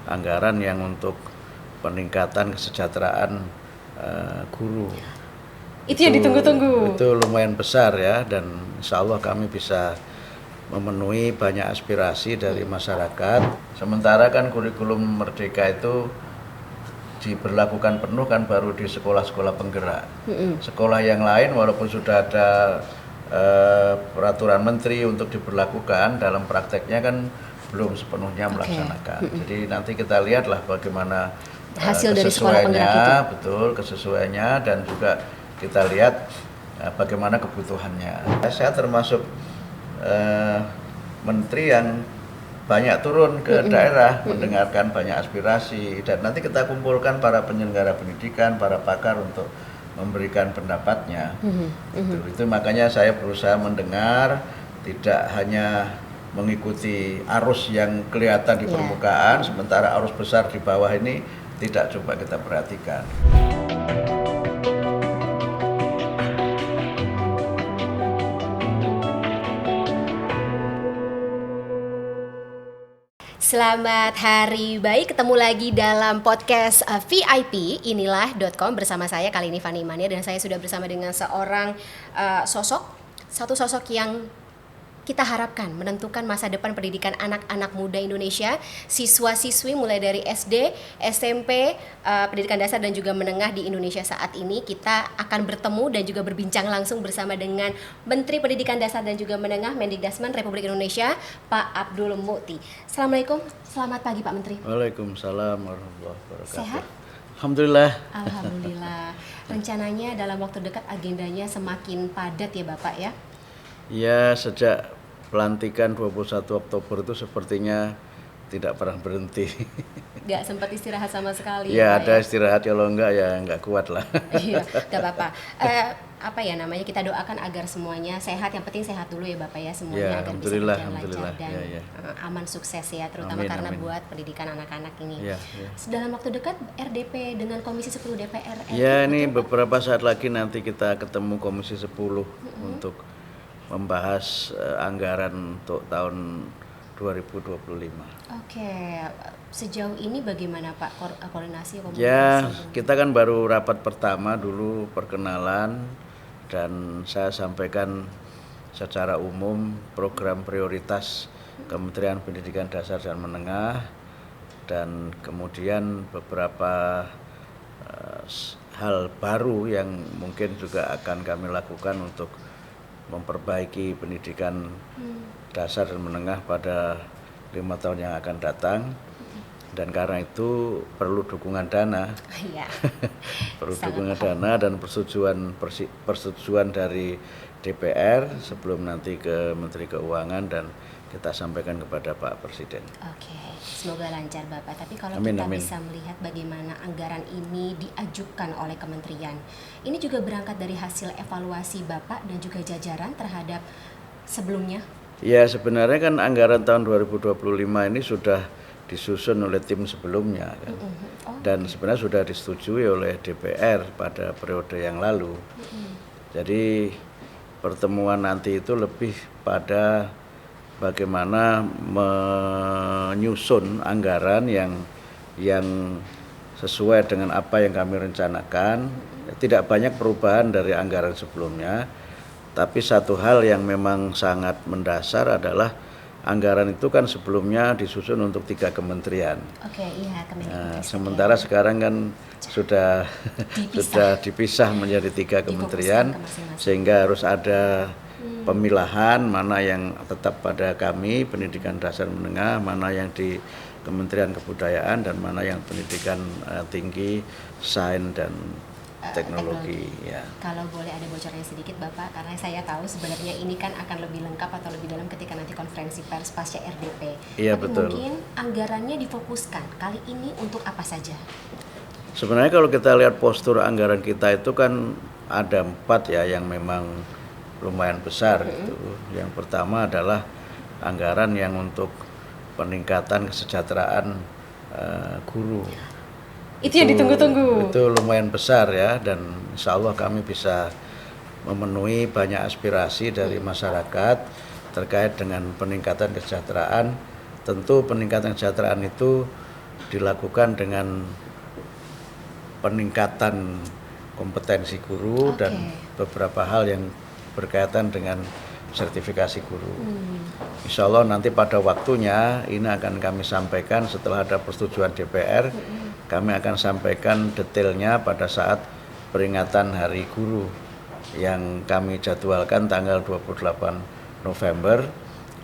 anggaran yang untuk peningkatan kesejahteraan guru. Itu yang ditunggu-tunggu. Itu lumayan besar ya, dan insya Allah kami bisa memenuhi banyak aspirasi dari masyarakat. Sementara kan kurikulum Merdeka itu diberlakukan penuh kan baru di sekolah-sekolah penggerak. Sekolah yang lain walaupun sudah ada peraturan menteri untuk diberlakukan, dalam prakteknya kan belum sepenuhnya melaksanakan. Jadi nanti kita lihatlah bagaimana hasil dari sekolah penggerak itu. Betul, kesesuaiannya, dan juga kita lihat bagaimana kebutuhannya. Saya termasuk menteri yang banyak turun ke daerah, mendengarkan banyak aspirasi, dan nanti kita kumpulkan para penyelenggara pendidikan, para pakar untuk memberikan pendapatnya. Itu makanya saya berusaha mendengar, tidak hanya mengikuti arus yang kelihatan di permukaan, sementara arus besar di bawah ini tidak coba kita perhatikan. Selamat hari baik, ketemu lagi dalam podcast VIP inilah.com bersama saya kali ini Fani Mania, dan saya sudah bersama dengan seorang satu sosok yang kita harapkan menentukan masa depan pendidikan anak-anak muda Indonesia, siswa-siswi mulai dari SD, SMP, pendidikan dasar dan juga menengah di Indonesia saat ini. Kita akan bertemu dan juga berbincang langsung bersama dengan Menteri Pendidikan Dasar dan juga Menengah Mendikdasmen Republik Indonesia, Pak Abdul Mukti. Assalamualaikum, selamat pagi Pak Menteri. Waalaikumsalam warahmatullahi wabarakatuh. Sehat? Alhamdulillah. Alhamdulillah. Rencananya dalam waktu dekat agendanya semakin padat ya Bapak ya? Ya, sejak pelantikan 21 Oktober itu sepertinya tidak pernah berhenti. Nggak sempat istirahat sama sekali Ya, Pak, ada istirahat, kalau enggak ya enggak kuat lah. Iya, nggak apa-apa. Apa ya namanya, kita doakan agar semuanya sehat. Yang penting sehat dulu ya Bapak ya, semuanya Ya, agar bisa berjalan lancar dan ya. Aman, sukses ya, terutama karena buat pendidikan anak-anak ini. Dalam waktu dekat RDP dengan Komisi 10 DPR RI. Ya, ini beberapa saat lagi nanti kita ketemu Komisi 10 untuk membahas anggaran untuk tahun 2025. Oke, sejauh ini bagaimana Pak koordinasi komunikasi? Ya, kita kan baru rapat pertama dulu, perkenalan, dan saya sampaikan secara umum program prioritas Kementerian Pendidikan Dasar dan Menengah, dan kemudian beberapa hal baru yang mungkin juga akan kami lakukan untuk memperbaiki pendidikan dasar dan menengah pada 5 tahun yang akan datang, dan karena itu perlu dukungan dana. Perlu dukungan dana dan persetujuan dari DPR sebelum nanti ke Menteri Keuangan dan kita sampaikan kepada Pak Presiden. Oke, semoga lancar Bapak. Tapi kalau kita bisa melihat bagaimana anggaran ini diajukan oleh kementerian, ini juga berangkat dari hasil evaluasi Bapak dan juga jajaran terhadap sebelumnya? Ya, sebenarnya kan anggaran tahun 2025 ini sudah disusun oleh tim sebelumnya kan. Dan sebenarnya sudah disetujui oleh DPR pada periode yang lalu. Jadi pertemuan nanti itu lebih pada bagaimana menyusun anggaran yang sesuai dengan apa yang kami rencanakan. Tidak banyak perubahan dari anggaran sebelumnya, tapi satu hal yang memang sangat mendasar adalah anggaran itu kan sebelumnya disusun untuk 3 kementerian. Sementara sekarang kan sudah dipisah menjadi 3 kementerian, sehingga harus ada pemilahan mana yang tetap pada kami Pendidikan Dasar Menengah, mana yang di Kementerian Kebudayaan, dan mana yang pendidikan tinggi, sains dan teknologi. Ya. Kalau boleh ada bocorannya sedikit Bapak, karena saya tahu sebenarnya ini kan akan lebih lengkap atau lebih dalam ketika nanti konferensi pers pasca RDP. Iya, tapi betul. Mungkin anggarannya difokuskan kali ini untuk apa saja? Sebenarnya kalau kita lihat postur anggaran kita itu kan ada 4 ya yang memang lumayan besar gitu. Yang pertama adalah anggaran yang untuk peningkatan kesejahteraan guru. Itu yang ditunggu-tunggu. Itu lumayan besar ya, dan insya Allah kami bisa memenuhi banyak aspirasi dari masyarakat terkait dengan peningkatan kesejahteraan. Tentu peningkatan kesejahteraan itu dilakukan dengan peningkatan kompetensi guru dan beberapa hal yang berkaitan dengan sertifikasi guru. Insya Allah nanti pada waktunya ini akan kami sampaikan setelah ada persetujuan DPR. Kami akan sampaikan detailnya pada saat peringatan Hari Guru yang kami jadwalkan tanggal 28 November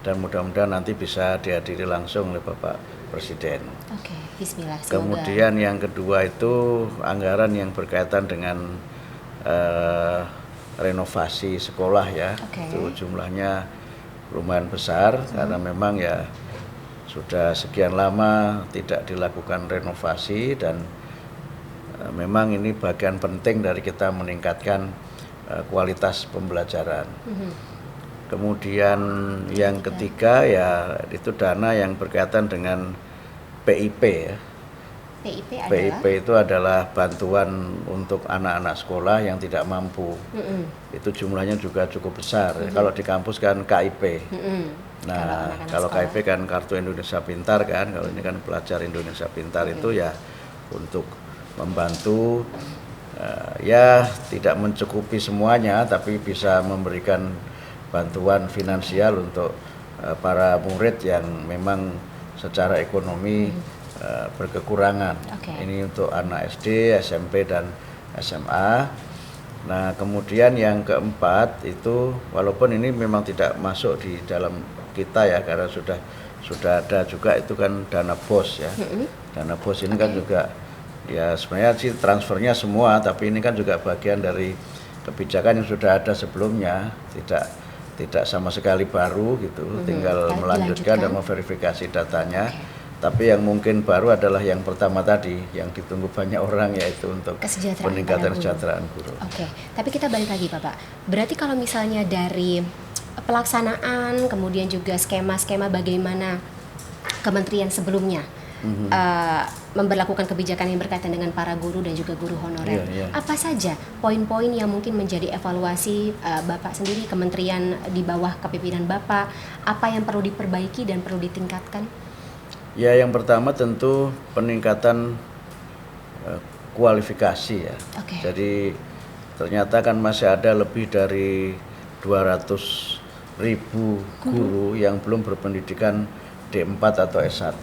dan mudah-mudahan nanti bisa dihadiri langsung oleh Bapak Presiden. Oke, bismillah. Semoga. Kemudian yang kedua itu anggaran yang berkaitan dengan renovasi sekolah ya. Itu jumlahnya lumayan besar karena memang ya sudah sekian lama tidak dilakukan renovasi dan memang ini bagian penting dari kita meningkatkan kualitas pembelajaran. Kemudian yang ketiga ya itu dana yang berkaitan dengan PIP ya. PIP itu adalah bantuan untuk anak-anak sekolah yang tidak mampu. Itu jumlahnya juga cukup besar. Kalau di kampus kan KIP. Nah, kalau KIP kan Kartu Indonesia Pintar kan. Kalau ini kan Pelajar Indonesia Pintar itu ya untuk membantu ya tidak mencukupi semuanya tapi bisa memberikan bantuan finansial untuk para murid yang memang secara ekonomi berkekurangan. Ini untuk anak SD, SMP dan SMA. Nah, kemudian yang keempat itu walaupun ini memang tidak masuk di dalam kita ya karena sudah ada juga itu kan dana BOS ya. Dana BOS ini kan juga ya sebenarnya sih transfernya semua tapi ini kan juga bagian dari kebijakan yang sudah ada sebelumnya, tidak sama sekali baru gitu, tinggal melanjutkan dan memverifikasi datanya. Tapi yang mungkin baru adalah yang pertama tadi, yang ditunggu banyak orang yaitu untuk peningkatan kesejahteraan guru. Tapi kita balik lagi Bapak. Berarti kalau misalnya dari pelaksanaan, kemudian juga skema-skema bagaimana kementerian sebelumnya memberlakukan kebijakan yang berkaitan dengan para guru dan juga guru honorer. Apa saja poin-poin yang mungkin menjadi evaluasi Bapak sendiri, kementerian di bawah kepemimpinan Bapak, apa yang perlu diperbaiki dan perlu ditingkatkan? Ya, yang pertama tentu peningkatan kualifikasi ya. Jadi ternyata kan masih ada lebih dari 200.000 guru yang belum berpendidikan D4 atau S1.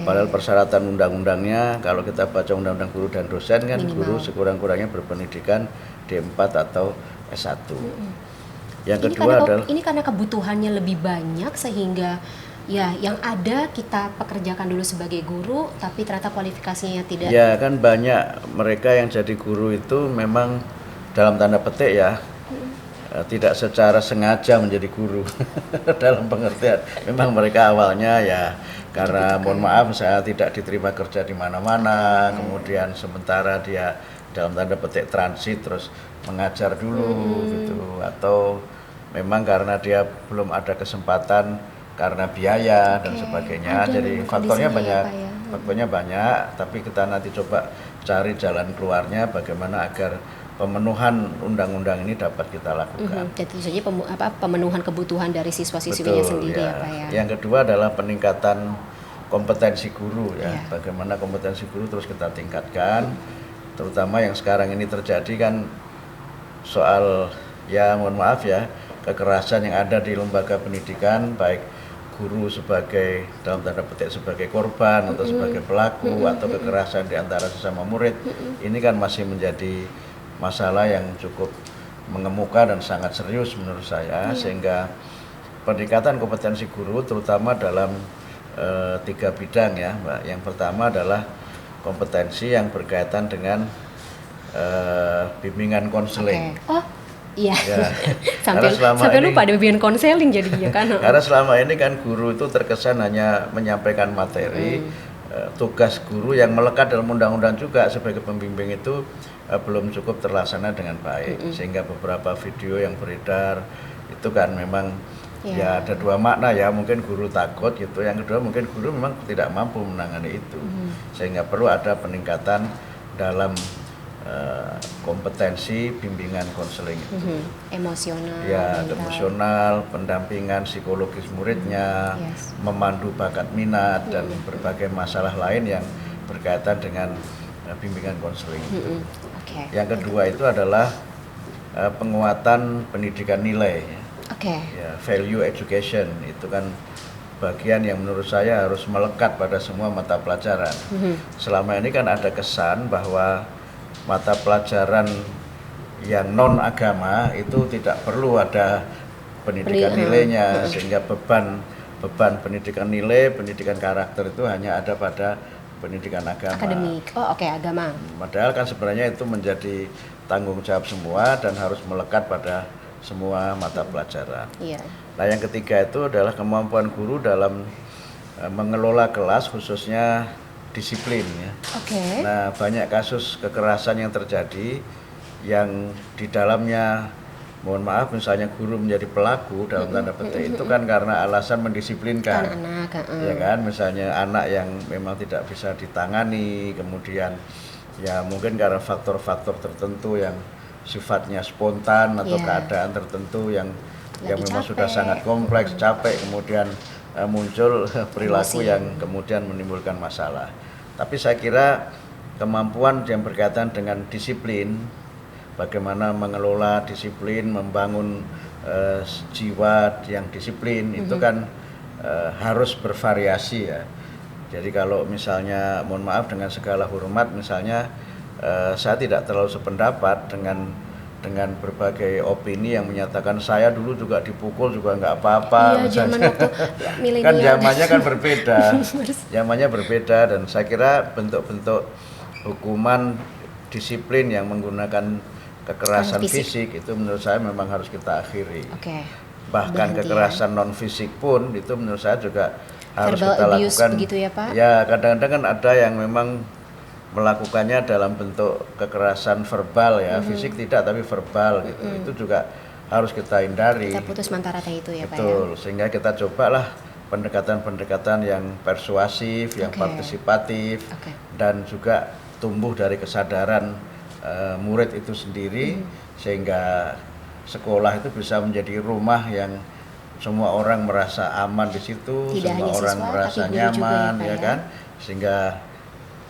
Padahal persyaratan undang-undangnya kalau kita baca undang-undang guru dan dosen kan guru sekurang-kurangnya berpendidikan D4 atau S1. Yang kedua adalah ini karena kebutuhannya lebih banyak sehingga ya yang ada kita pekerjakan dulu sebagai guru tapi ternyata kualifikasinya tidak. Ya kan banyak mereka yang jadi guru itu memang dalam tanda petik ya tidak secara sengaja menjadi guru dalam pengertian memang mereka awalnya ya karena mohon maaf saya tidak diterima kerja di mana-mana kemudian sementara dia dalam tanda petik transit terus mengajar dulu gitu atau memang karena dia belum ada kesempatan karena biaya dan sebagainya. Jadi faktornya banyak, tapi kita nanti coba cari jalan keluarnya bagaimana agar pemenuhan undang-undang ini dapat kita lakukan. Tentu saja pemenuhan kebutuhan dari siswa-siswinya sendiri ya Pak ya. Yang kedua adalah peningkatan kompetensi guru ya. Bagaimana kompetensi guru terus kita tingkatkan, terutama yang sekarang ini terjadi kan soal ya mohon maaf ya kekerasan yang ada di lembaga pendidikan baik guru sebagai dalam tanda petik sebagai korban atau sebagai pelaku atau kekerasan di antara sesama murid ini kan masih menjadi masalah yang cukup mengemuka dan sangat serius menurut saya sehingga peningkatan kompetensi guru terutama dalam 3 bidang ya Mbak. Yang pertama adalah kompetensi yang berkaitan dengan bimbingan konseling. Iya. Ya. sampai lupa ada bimbingan konseling jadinya kan. Karena selama ini kan guru itu terkesan hanya menyampaikan materi. Tugas guru yang melekat dalam undang-undang juga sebagai pembimbing itu belum cukup terlaksana dengan baik. Sehingga beberapa video yang beredar itu kan memang ya ada 2 makna ya, mungkin guru takut gitu. Yang kedua mungkin guru memang tidak mampu menangani itu. Sehingga perlu ada peningkatan dalam kompetensi bimbingan konseling itu. Emosional, Ya, mental. emosional, pendampingan psikologis muridnya, Yes. memandu bakat minat dan berbagai masalah lain yang berkaitan dengan bimbingan konseling. Oke. Yang kedua itu adalah penguatan pendidikan nilai. Oke. Ya, value education itu kan bagian yang menurut saya harus melekat pada semua mata pelajaran. Selama ini kan ada kesan bahwa mata pelajaran yang non agama itu tidak perlu ada pendidikan nilainya, sehingga beban pendidikan nilai, pendidikan karakter itu hanya ada pada pendidikan agama. Akademik. Oh, oke, agama. Padahal kan sebenarnya itu menjadi tanggung jawab semua dan harus melekat pada semua mata pelajaran. Iya. Nah, yang ketiga itu adalah kemampuan guru dalam mengelola kelas, khususnya disiplin ya. Oke. Nah, banyak kasus kekerasan yang terjadi yang di dalamnya, mohon maaf, misalnya guru menjadi pelaku dalam tanda petik itu kan karena alasan mendisiplinkan. Anak-anak. Ya kan, misalnya anak yang memang tidak bisa ditangani, kemudian ya mungkin karena faktor-faktor tertentu yang sifatnya spontan atau keadaan tertentu yang memang sudah sangat kompleks, capek, kemudian muncul perilaku yang kemudian menimbulkan masalah. Tapi saya kira kemampuan yang berkaitan dengan disiplin, bagaimana mengelola disiplin, membangun jiwa yang disiplin itu kan harus bervariasi ya. Jadi kalau misalnya, mohon maaf dengan segala hormat, misalnya saya tidak terlalu sependapat dengan berbagai opini yang menyatakan saya dulu juga dipukul juga nggak apa-apa. Iya, zaman waktu milenial. Kan zamannya kan berbeda, zamannya berbeda, dan saya kira bentuk-bentuk hukuman disiplin yang menggunakan kekerasan fisik itu menurut saya memang harus kita akhiri. Oke. Bahkan kekerasan non fisik pun itu menurut saya juga harus Verbal kita abuse lakukan. begitu ya, Pak? Ya, kadang-kadang kan ada yang memang melakukannya dalam bentuk kekerasan verbal ya, fisik tidak tapi verbal gitu. Itu juga harus kita hindari. Kita putus mata rantai itu ya, Pak ya. Betul, sehingga kita cobalah pendekatan-pendekatan yang persuasif, yang partisipatif, dan juga tumbuh dari kesadaran murid itu sendiri, sehingga sekolah itu bisa menjadi rumah yang semua orang merasa aman di situ, Tidak semua hanya orang siswa, merasa tapi guru nyaman, juga ya, Pak, ya ya. kan, sehingga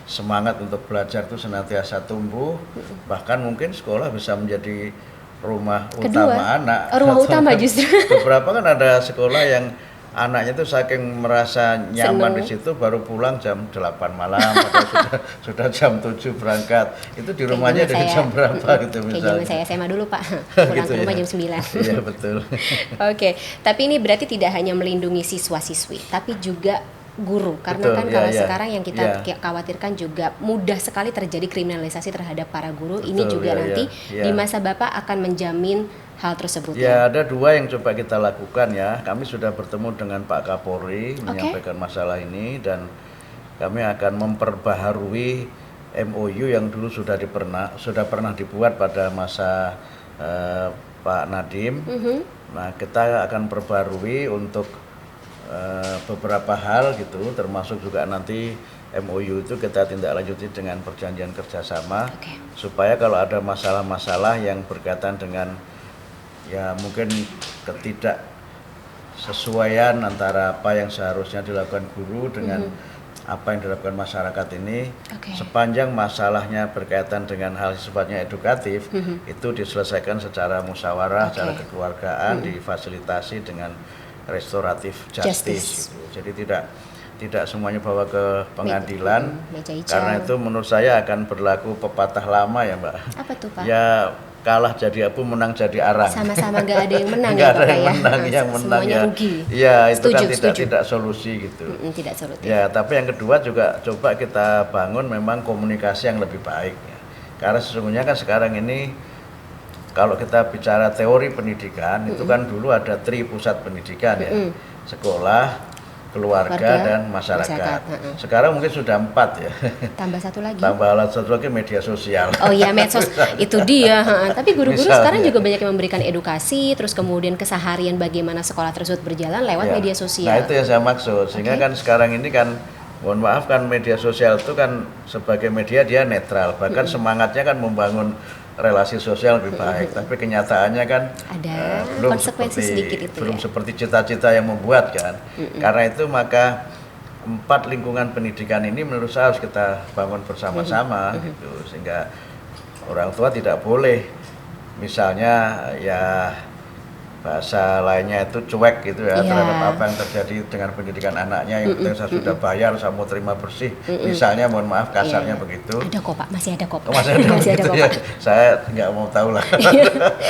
semangat untuk belajar itu senantiasa tumbuh, bahkan mungkin sekolah bisa menjadi rumah utama anak. Rumah utama justru. Beberapa kan ada sekolah yang anaknya tuh saking merasa nyaman di situ baru pulang jam 8 malam atau sudah jam 7 berangkat. Itu di rumahnya dari jam berapa gitu misalnya. Kayak zaman saya SMA dulu, Pak. Pulang Gitu ke rumah ya? jam 9. Iya, betul. Oke, tapi ini berarti tidak hanya melindungi siswa-siswi, tapi juga guru. Karena Betul, kan ya, kalau ya. sekarang yang kita khawatirkan juga mudah sekali terjadi kriminalisasi terhadap para guru. Ini Betul, juga ya, nanti ya. di masa Bapak akan menjamin hal tersebut. Ya, ada dua yang coba kita lakukan ya. Kami sudah bertemu dengan Pak Kapolri menyampaikan masalah ini, dan kami akan memperbaharui MOU yang dulu sudah pernah dibuat pada masa Pak Nadiem. Nah, kita akan perbarui untuk beberapa hal gitu, termasuk juga nanti MOU itu kita tindak lanjuti dengan perjanjian kerjasama, supaya kalau ada masalah-masalah yang berkaitan dengan ya mungkin ketidaksesuaian antara apa yang seharusnya dilakukan guru dengan apa yang dilakukan masyarakat ini, sepanjang masalahnya berkaitan dengan hal sifatnya edukatif, itu diselesaikan secara musyawarah, secara kekeluargaan, difasilitasi dengan restoratif justice. Gitu. Jadi tidak semuanya bawa ke pengadilan, karena itu menurut saya akan berlaku pepatah lama ya, Mbak. Apa tuh, Pak? Ya, kalah jadi apu, menang jadi arang. Sama-sama nggak ada yang menang nggak ya, ada Pak yang ya. menang, yang menang Semuanya ya. rugi. Iya, itu kan Setuju. tidak solusi gitu. Tidak solutif. Ya, tapi yang kedua juga coba kita bangun memang komunikasi yang lebih baik ya. Karena sesungguhnya kan sekarang ini kalau kita bicara teori pendidikan itu kan dulu ada pusat pendidikan ya. Sekolah, keluarga dan masyarakat. Sekarang mungkin sudah 4 ya. Tambah satu lagi. Tambah satu lagi media sosial. Oh iya, medsos itu dia. Tapi guru-guru sekarang juga banyak yang memberikan edukasi, terus kemudian keseharian bagaimana sekolah tersebut berjalan lewat media sosial. Nah, itu yang saya maksud. Sehingga kan sekarang ini kan mohon maaf kan media sosial itu kan sebagai media dia netral, bahkan semangatnya kan membangun relasi sosial lebih baik, tapi kenyataannya kan ada belum konsekuensi sedikit itu belum ya. seperti cita-cita yang membuat kan. Karena itu maka 4 lingkungan pendidikan ini menurut saya harus kita bangun bersama-sama gitu, sehingga orang tua tidak boleh misalnya ya bahasa lainnya itu cuek gitu ya terhadap apa yang terjadi dengan pendidikan anaknya, yang penting saya sudah bayar, saya mau terima bersih, misalnya, mohon maaf kasarnya begitu. Ada kok Pak, masih ada kok Pak. Oh, masih ada, masih ada gitu kok ya. Pak. Saya nggak mau tahu lah.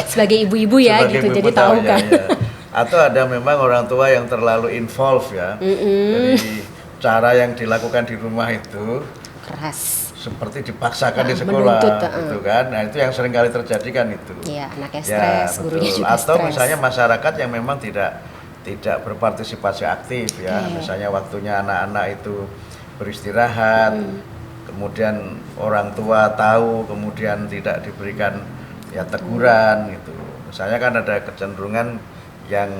Sebagai ibu-ibu ya Sebagai gitu, ibu jadi tahu ya, kan. ya. Atau ada memang orang tua yang terlalu involve ya, jadi cara yang dilakukan di rumah itu Keras. seperti dipaksakan di sekolah menuntut, gitu kan. Nah, itu yang sering kali terjadi kan itu. Iya, anaknya Ya, stres, gurunya betul. juga Atau stres. misalnya masyarakat yang memang tidak berpartisipasi aktif ya. Misalnya waktunya anak-anak itu beristirahat, kemudian orang tua tahu, kemudian tidak diberikan ya teguran gitu. Misalnya kan ada kecenderungan yang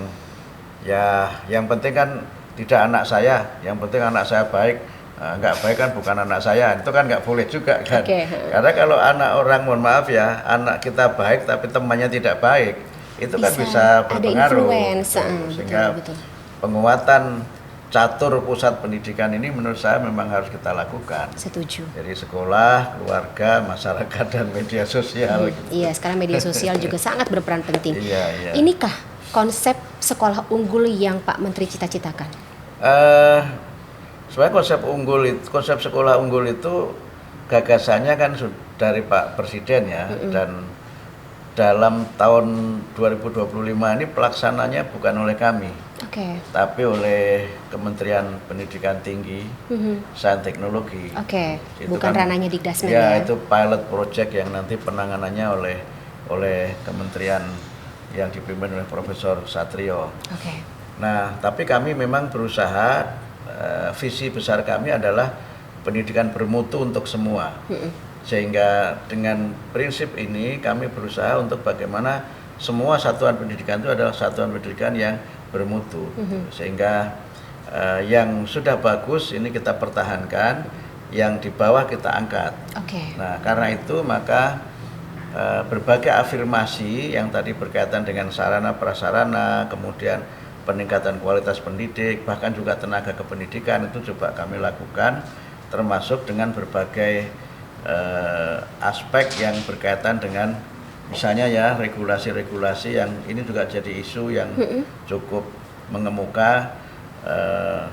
yang penting kan tidak anak saya, yang penting anak saya baik. Nah, nggak baik kan bukan anak saya, itu kan nggak boleh juga kan. Karena kalau anak orang, mohon maaf ya, anak kita baik tapi temannya tidak baik, itu kan bisa berpengaruh. Sehingga betul. penguatan catur pusat pendidikan ini menurut saya memang harus kita lakukan. Setuju. Jadi sekolah, keluarga, masyarakat, dan media sosial. Gitu. Iya, sekarang media sosial juga sangat berperan penting. Iya. Inikah konsep sekolah unggul yang Pak Menteri cita-citakan? Sebenarnya konsep sekolah unggul itu gagasannya kan dari Pak Presiden ya, dan dalam tahun 2025 ini pelaksananya bukan oleh kami, tapi oleh Kementerian Pendidikan Tinggi, Sains Teknologi. Bukan kan, ranahnya Dikdasmen ya? Itu pilot project yang nanti penanganannya oleh kementerian yang dipimpin oleh Profesor Satrio. Nah, tapi kami memang berusaha, visi besar kami adalah pendidikan bermutu untuk semua. Sehingga dengan prinsip ini kami berusaha untuk bagaimana semua satuan pendidikan itu adalah satuan pendidikan yang bermutu. Sehingga yang sudah bagus ini kita pertahankan, yang di bawah kita angkat. Nah, karena itu maka berbagai afirmasi yang tadi berkaitan dengan sarana prasarana, kemudian peningkatan kualitas pendidik, bahkan juga tenaga kependidikan itu coba kami lakukan, termasuk dengan berbagai aspek yang berkaitan dengan misalnya ya regulasi-regulasi yang ini juga jadi isu yang cukup mengemuka,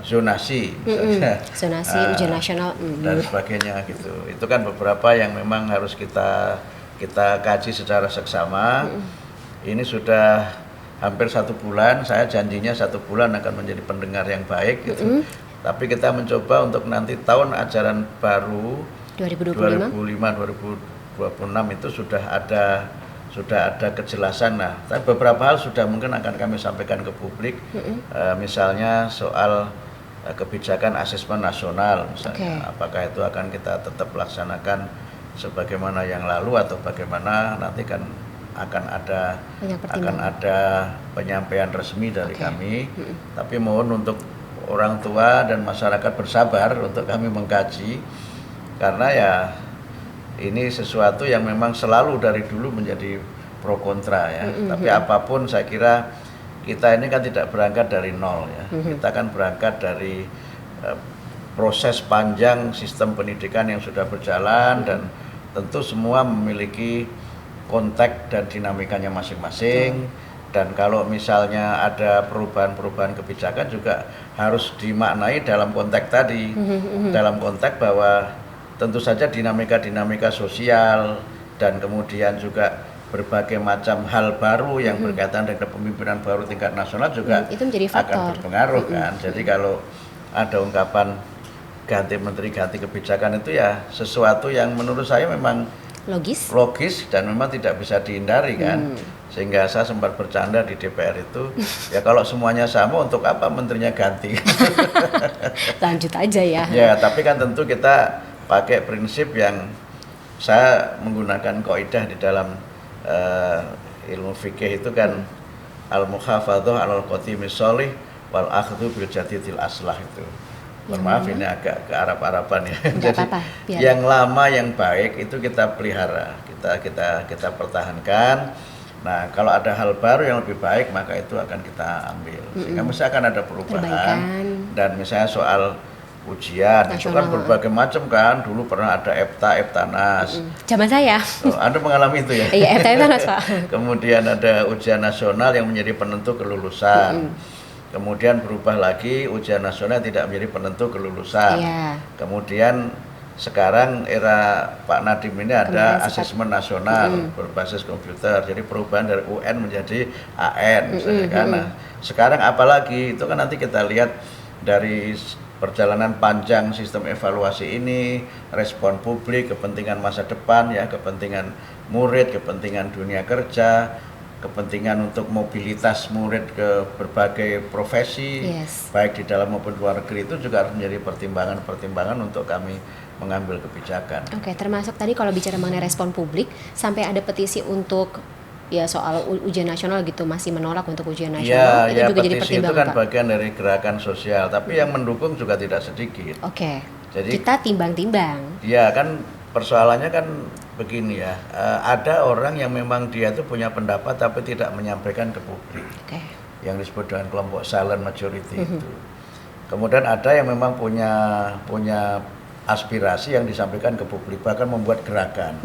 zonasi misalnya, zonasi ujian nasional dan sebagainya gitu. Itu kan beberapa yang memang harus kita kaji secara seksama. Ini sudah hampir 1 bulan, saya janjinya 1 bulan akan menjadi pendengar yang baik gitu. Tapi kita mencoba untuk nanti tahun ajaran baru 2025-2026 itu sudah ada kejelasan. Nah, tapi beberapa hal sudah mungkin akan kami sampaikan ke publik. Misalnya soal kebijakan asesmen nasional misalnya, apakah itu akan kita tetap laksanakan sebagaimana yang lalu atau bagaimana, nanti kan akan ada penyampaian resmi dari kami. Tapi mohon untuk orang tua dan masyarakat bersabar untuk kami mengkaji, karena ya ini sesuatu yang memang selalu dari dulu menjadi pro kontra ya. Tapi apapun saya kira kita ini kan tidak berangkat dari nol ya. Kita kan berangkat dari proses panjang sistem pendidikan yang sudah berjalan, dan tentu semua memiliki konteks dan dinamikanya masing-masing. Dan kalau misalnya ada perubahan-perubahan kebijakan juga harus dimaknai dalam konteks tadi, dalam konteks bahwa tentu saja dinamika-dinamika sosial dan kemudian juga berbagai macam hal baru yang berkaitan dengan kepemimpinan baru tingkat nasional juga itu menjadi faktor. Akan berpengaruh kan. Jadi kalau ada ungkapan ganti menteri, ganti kebijakan, itu ya sesuatu yang menurut saya memang logis dan memang tidak bisa dihindari kan. Sehingga saya sempat bercanda di DPR itu, ya kalau semuanya sama untuk apa menterinya ganti? Lanjut aja ya. Ya, tapi kan tentu kita pakai prinsip yang saya menggunakan kaidah di dalam ilmu fikih itu kan, al-muhafadzah 'alal qatimis sholih wal akhdhu bil jadidil aslah itu. mohon maaf ini agak ke Arab-Araban ya. Nggak Jadi apa-apa, biar. yang lama yang baik itu kita pelihara, kita pertahankan. Nah, kalau ada hal baru yang lebih baik maka itu akan kita ambil. Sehingga mesti akan ada perubahan. Perbaikan. Dan misalnya soal ujian itu kan Nasional. berbagai macam kan. Dulu pernah ada Eptanas. Zaman saya. Oh, Anda mengalami itu ya? Iya, FTN Pak. Kemudian ada ujian nasional yang menjadi penentu kelulusan. Kemudian berubah lagi ujian nasional tidak menjadi penentu kelulusan. Iya. Kemudian sekarang era Pak Nadiem ini ada Kemarin asesmen nasional berbasis komputer. Jadi perubahan dari UN menjadi AN misalnya kan. Nah, sekarang apalagi itu kan nanti kita lihat dari perjalanan panjang sistem evaluasi ini, respon publik, kepentingan masa depan ya, kepentingan murid, kepentingan dunia kerja, kepentingan untuk mobilitas murid ke berbagai profesi, Yes. baik di dalam maupun luar negeri, itu juga harus menjadi pertimbangan-pertimbangan untuk kami mengambil kebijakan. Oke, termasuk tadi kalau bicara mengenai respon publik, sampai ada petisi untuk ya soal ujian nasional gitu, masih menolak untuk ujian nasional, itu Ya, juga jadi petisi itu pertimbangan kan Pak. bagian dari gerakan sosial, tapi yang mendukung juga tidak sedikit. Oke, Jadi kita timbang-timbang. ya kan persoalannya kan begini ya, ada orang yang memang dia itu punya pendapat tapi tidak menyampaikan ke publik, Oke. yang disebut dengan kelompok silent majority itu. Kemudian ada yang memang punya aspirasi yang disampaikan ke publik, bahkan membuat gerakan.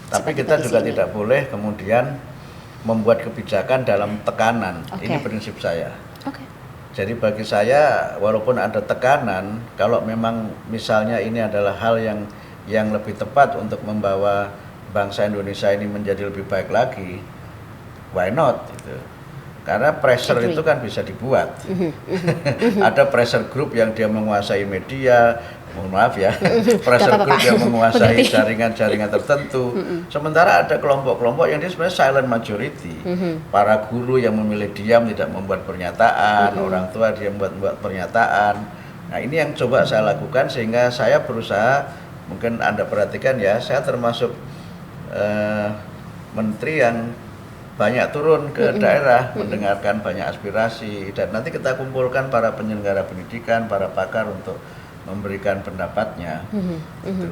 Tapi Seperti kita petisi juga ini. tidak boleh kemudian membuat kebijakan dalam tekanan. Oke. Ini prinsip saya. Oke. Jadi bagi saya walaupun ada tekanan, kalau memang misalnya ini adalah hal yang lebih tepat untuk membawa bangsa Indonesia ini menjadi lebih baik lagi, why not? Gitu. Karena pressure Agree. itu kan bisa dibuat. Ada pressure group yang dia menguasai media, mohon maaf ya, pressure apa-apa, group Pak. yang menguasai Mengerti. jaringan-jaringan tertentu. Sementara ada kelompok-kelompok yang dia sebenarnya silent majority. Para guru yang memilih diam tidak membuat pernyataan, orang tua dia membuat pernyataan. Nah, ini yang coba saya lakukan sehingga saya berusaha, mungkin Anda perhatikan ya, saya termasuk menteri yang banyak turun ke daerah mendengarkan banyak aspirasi, dan nanti kita kumpulkan para penyelenggara pendidikan, para pakar untuk memberikan pendapatnya.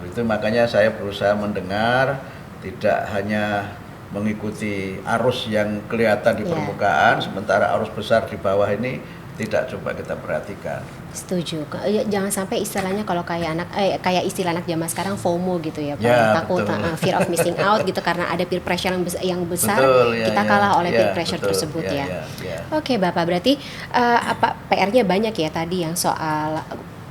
Itu makanya saya berusaha mendengar, tidak hanya mengikuti arus yang kelihatan di Ya. permukaan, sementara arus besar di bawah ini tidak coba kita perhatikan. Setuju. Jangan sampai istilahnya kalau kayak istilah anak zaman sekarang FOMO gitu ya Pak. Ya, Takut betul. Fear of missing out gitu karena ada peer pressure yang besar, Betul, ya, kita ya, kalah oleh ya, peer pressure betul, tersebut ya. ya. Oke Bapak, berarti PR-nya banyak ya tadi yang soal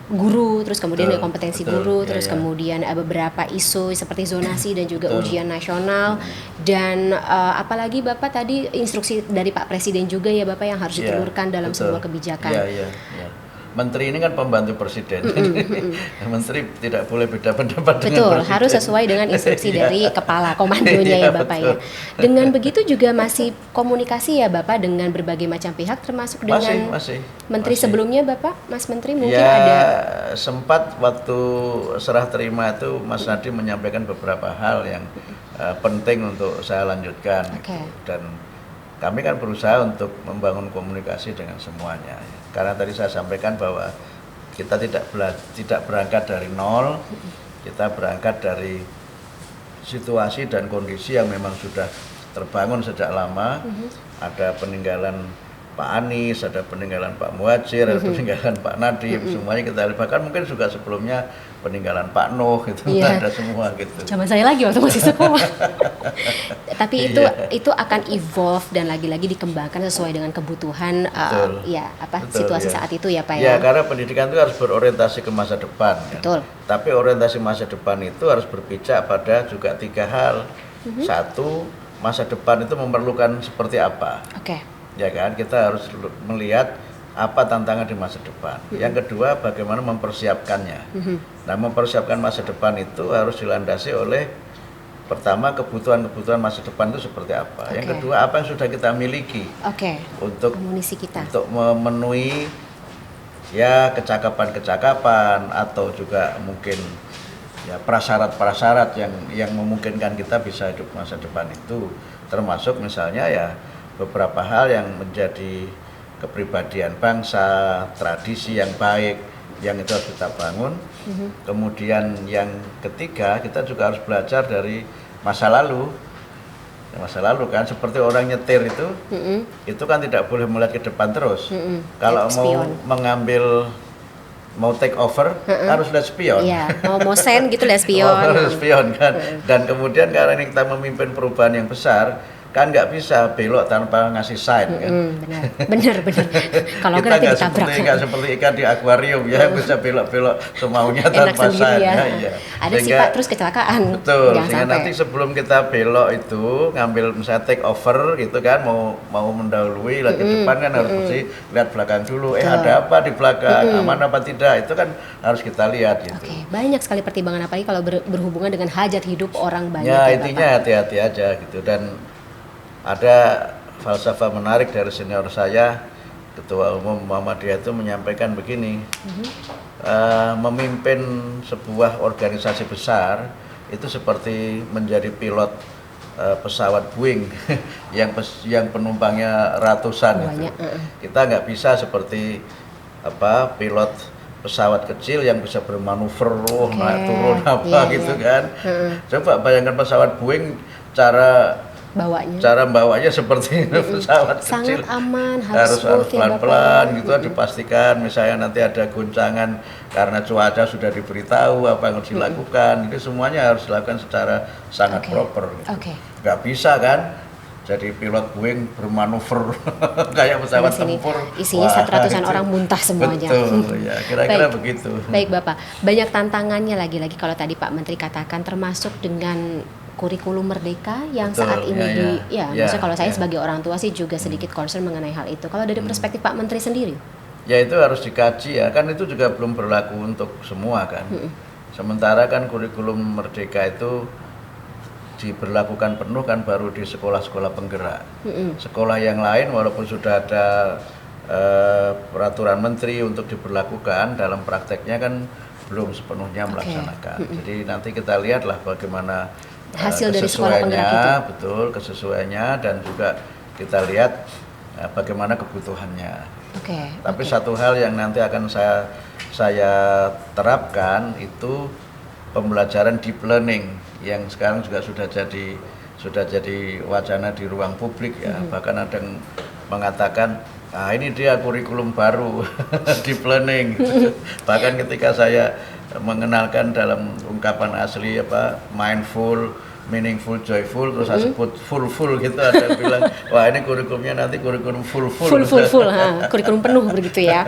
guru, terus kemudian Betul, ada kompetensi betul, guru, ya, terus ya. kemudian beberapa isu seperti zonasi dan juga Betul. ujian nasional, dan apalagi Bapak tadi instruksi dari Pak Presiden juga ya Bapak yang harus Ya, ditelurkan dalam betul. sebuah kebijakan. Ya. Menteri ini kan pembantu presiden. Menteri tidak boleh beda pendapat dengan Betul, presiden. harus sesuai dengan instruksi Iya. dari kepala komandonya ya Iya, Bapak ya. betul. Dengan begitu juga masih komunikasi ya Bapak dengan berbagai macam pihak, termasuk dengan Masih. menteri Masih. sebelumnya Bapak, Mas Menteri mungkin Ya, ada. sempat waktu serah terima itu Mas Nadiem menyampaikan beberapa hal yang penting untuk saya lanjutkan. Oke. Dan kami kan berusaha untuk membangun komunikasi dengan semuanya. Karena tadi saya sampaikan bahwa kita tidak berangkat dari nol, kita berangkat dari situasi dan kondisi yang memang sudah terbangun sejak lama. Ada peninggalan Pak Anies, ada peninggalan Pak Muhadjir, ada peninggalan Pak Nadiem, semuanya kita lihat. Bahkan mungkin juga sebelumnya peninggalan Pak Nuh, itu Iya. ada semua gitu. Zaman saya lagi waktu masih sekolah. Tapi Iya. itu akan evolve dan lagi-lagi dikembangkan sesuai dengan kebutuhan Betul. Betul, situasi ya. saat itu ya Pak Ya, karena pendidikan itu harus berorientasi ke masa depan. ya. Betul. Tapi orientasi masa depan itu harus berpijak pada juga 3 hal. Satu, masa depan itu memerlukan seperti apa. Oke. Ya kan, kita harus melihat apa tantangan di masa depan. Yang kedua, bagaimana mempersiapkannya. Nah, mempersiapkan masa depan itu harus dilandasi oleh pertama kebutuhan masa depan itu seperti apa. Yang Oke. kedua, apa yang sudah kita miliki Oke. untuk Amunisi kita. memenuhi ya kecakapan-kecakapan atau juga mungkin ya prasyarat-prasyarat yang memungkinkan kita bisa hidup masa depan itu, termasuk misalnya ya beberapa hal yang menjadi kepribadian bangsa, tradisi yang baik, yang itu harus kita bangun. Kemudian yang ketiga, kita juga harus belajar dari masa lalu. Masa lalu kan seperti orang nyetir itu kan tidak boleh melihat ke depan terus. Kalau mau take over harus lihat spion. Iya, mau sen gitu lihat spion. Harus spion kan. Dan kemudian karena ini kita memimpin perubahan yang besar, kan nggak bisa belok tanpa ngasih sign kan. Benar. Kalau kita nanti ditabrak. Nggak seperti ikan di akuarium ya, bisa belok-belok semaunya tanpa sign. Ya. Ada sih Pak, terus kecelakaan. Betul. Sehingga nanti sebelum kita belok itu ngambil misalnya take over gitu kan, mau mendahului lagi depan kan harus mesti lihat belakang dulu. Ada apa di belakang, aman apa tidak, itu kan harus kita lihat gitu. Banyak sekali pertimbangan, apalagi kalau berhubungan dengan hajat hidup orang banyak. Ya intinya hati-hati aja gitu. Dan ada falsafah menarik dari senior saya, Ketua Umum Muhammadiyah itu menyampaikan begini, memimpin sebuah organisasi besar itu seperti menjadi pilot pesawat Boeing yang penumpangnya ratusan. Gitu. Kita nggak bisa seperti pilot pesawat kecil yang bisa bermanuver naik turun gitu kan. Coba bayangkan pesawat Boeing cara bawanya seperti pesawat sangat kecil, aman, harus pelan-pelan gitu, dipastikan misalnya nanti ada goncangan karena cuaca sudah diberitahu apa yang harus dilakukan, itu semuanya harus dilakukan secara sangat proper gitu. Nggak bisa kan jadi pilot Boeing bermanuver kayak pesawat tempur isinya 100-an orang muntah semuanya. Betul, ya kira-kira begitu. Baik Bapak, banyak tantangannya lagi-lagi kalau tadi Pak Menteri katakan, termasuk dengan kurikulum Merdeka yang saat ini maksudnya kalau saya sebagai orang tua sih juga sedikit concern mengenai hal itu. Kalau dari perspektif Pak Menteri sendiri? Ya itu harus dikaji ya, kan itu juga belum berlaku untuk semua kan. Sementara kan kurikulum Merdeka itu diberlakukan penuh kan baru di sekolah-sekolah penggerak. Sekolah yang lain walaupun sudah ada peraturan menteri untuk diberlakukan, dalam prakteknya kan belum sepenuhnya melaksanakan. Jadi nanti kita lihatlah bagaimana hasil dari sekolah penggerak itu. Betul, kesesuaiannya, dan juga kita lihat bagaimana kebutuhannya. Tapi satu hal yang nanti akan saya terapkan itu pembelajaran deep learning yang sekarang juga sudah jadi wacana di ruang publik ya. Bahkan ada yang mengatakan ini dia kurikulum baru deep learning gitu. Bahkan ketika saya mengenalkan dalam ungkapan asli mindful, meaningful, joyful, terus saya sebut full gitu, ada yang bilang wah ini kurikulumnya nanti kurikulum full kurikulum penuh begitu ya.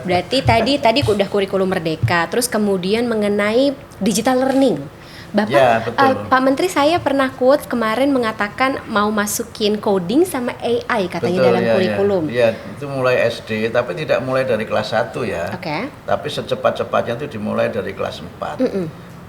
Berarti tadi udah kurikulum Merdeka, terus kemudian mengenai digital learning. Bapak, Pak Menteri saya pernah quote kemarin mengatakan mau masukin coding sama AI katanya dalam kurikulum. Iya, itu mulai SD, tapi tidak mulai dari kelas 1 ya. Tapi secepat-cepatnya itu dimulai dari kelas 4.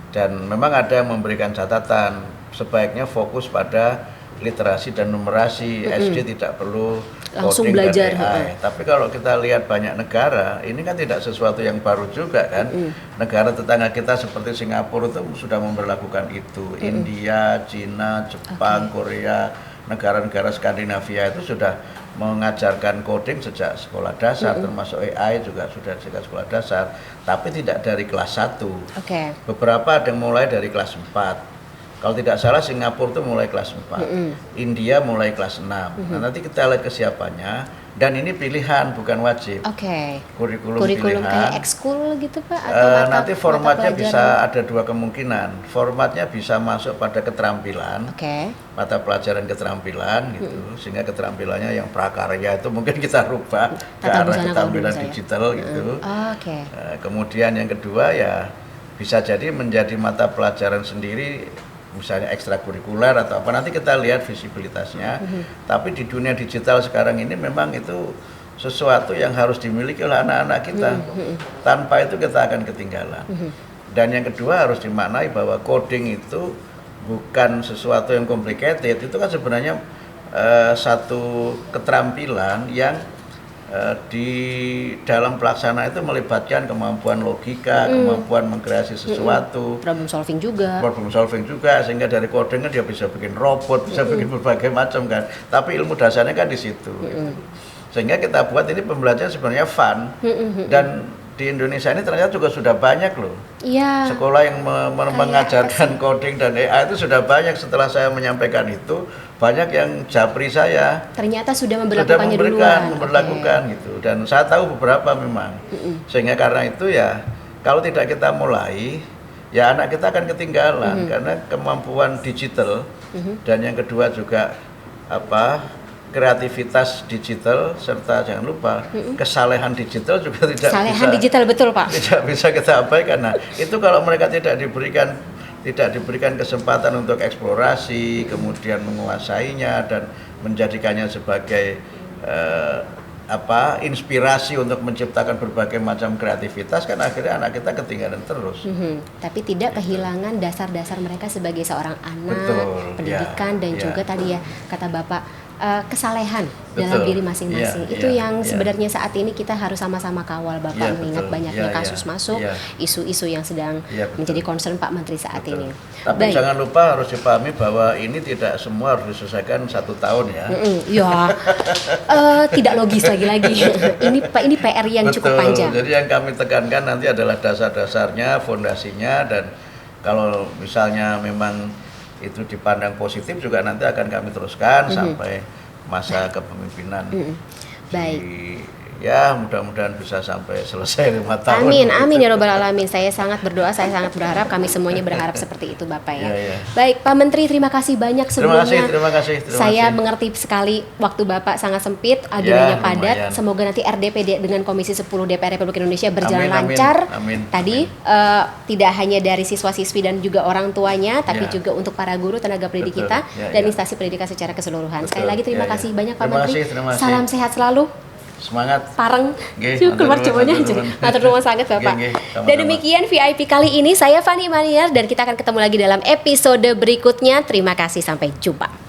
Dan memang ada yang memberikan catatan, sebaiknya fokus pada literasi dan numerasi. SD tidak perlu langsung coding belajar. dan AI. Tapi kalau kita lihat banyak negara, ini kan tidak sesuatu yang baru juga kan. Negara tetangga kita seperti Singapura itu sudah memberlakukan itu. India, Cina, Jepang, Korea, negara-negara Skandinavia itu sudah mengajarkan coding sejak sekolah dasar, termasuk AI juga sudah sejak sekolah dasar, tapi tidak dari kelas 1. Beberapa ada yang mulai dari kelas 4. Kalau tidak salah Singapura itu mulai kelas 4, India mulai kelas 6. Nah, nanti kita lihat kesiapannya, dan ini pilihan bukan wajib. Kurikulum pilihan. Kayak ekskul gitu Pak? Nanti formatnya bisa ada dua kemungkinan. Formatnya bisa masuk pada keterampilan, mata pelajaran keterampilan gitu, sehingga keterampilannya yang prakarya itu mungkin kita rubah ke arah keterampilan digital gitu. Kemudian yang kedua ya bisa jadi menjadi mata pelajaran sendiri, misalnya ekstrakurikuler atau apa, nanti kita lihat visibilitasnya. Tapi di dunia digital sekarang ini memang itu sesuatu yang harus dimiliki oleh anak-anak kita. Tanpa itu kita akan ketinggalan. Dan yang kedua harus dimaknai bahwa coding itu bukan sesuatu yang complicated, itu kan sebenarnya satu keterampilan yang di dalam pelaksanaan itu melibatkan kemampuan logika, kemampuan mengkreasi sesuatu, problem solving juga, sehingga dari codingnya dia bisa bikin robot, bisa bikin berbagai macam kan. Tapi ilmu dasarnya kan di situ. Gitu. Sehingga kita buat ini pembelajaran sebenarnya fun dan di Indonesia ini ternyata juga sudah banyak loh. Iya. Sekolah yang mengajarkan coding dan AI itu sudah banyak. Setelah saya menyampaikan itu, banyak yang japri saya. Ternyata sudah memberlakukannya duluan. Memberlakukan gitu. Dan saya tahu beberapa memang. Sehingga karena itu ya, kalau tidak kita mulai, ya anak kita akan ketinggalan karena kemampuan digital dan yang kedua juga kreativitas digital serta jangan lupa kesalehan digital juga kesalehan digital betul Pak. Tidak bisa kita abaikan. Nah, itu kalau mereka tidak diberikan kesempatan untuk eksplorasi, kemudian menguasainya dan menjadikannya sebagai inspirasi untuk menciptakan berbagai macam kreativitas, kan akhirnya anak kita ketinggalan terus. Tapi tidak kehilangan dasar-dasar mereka sebagai seorang anak, betul, pendidikan dan juga tadi ya kata Bapak kesalehan betul, dalam diri masing-masing. Itu yang ya. sebenarnya saat ini kita harus sama-sama kawal Bapak, mengingat banyaknya kasus masuk, isu-isu yang sedang menjadi concern Pak Menteri saat ini. Tapi jangan lupa harus dipahami bahwa ini tidak semua harus diselesaikan 1 tahun ya. Tidak logis lagi-lagi. ini PR yang cukup panjang. Jadi yang kami tekankan nanti adalah dasar-dasarnya, fondasinya, dan kalau misalnya memang itu dipandang positif juga nanti akan kami teruskan sampai masa kepemimpinan. Baik. Ya mudah-mudahan bisa sampai selesai 5 tahun. Amin ya robbal alamin. Saya sangat berdoa, saya sangat berharap, kami semuanya berharap seperti itu Bapak ya. Ya. Baik Pak Menteri, terima kasih banyak sebelumnya. Terima kasih. Saya mengerti sekali waktu Bapak sangat sempit, agendanya padat. Semoga nanti RDP dengan Komisi 10 DPR Republik Indonesia berjalan lancar. Tadi tidak hanya dari siswa-siswi dan juga orang tuanya, tapi juga untuk para guru, tenaga pendidik kita dan instansi pendidikan secara keseluruhan. Sekali lagi terima kasih banyak Pak Menteri. Terima kasih. Salam sehat selalu. Semangat. Pareng. Keluar cowoknya aja. Matur nuwun sangat Bapak. Dan demikian VIP kali ini, saya Fani Maniar dan kita akan ketemu lagi dalam episode berikutnya. Terima kasih, sampai jumpa.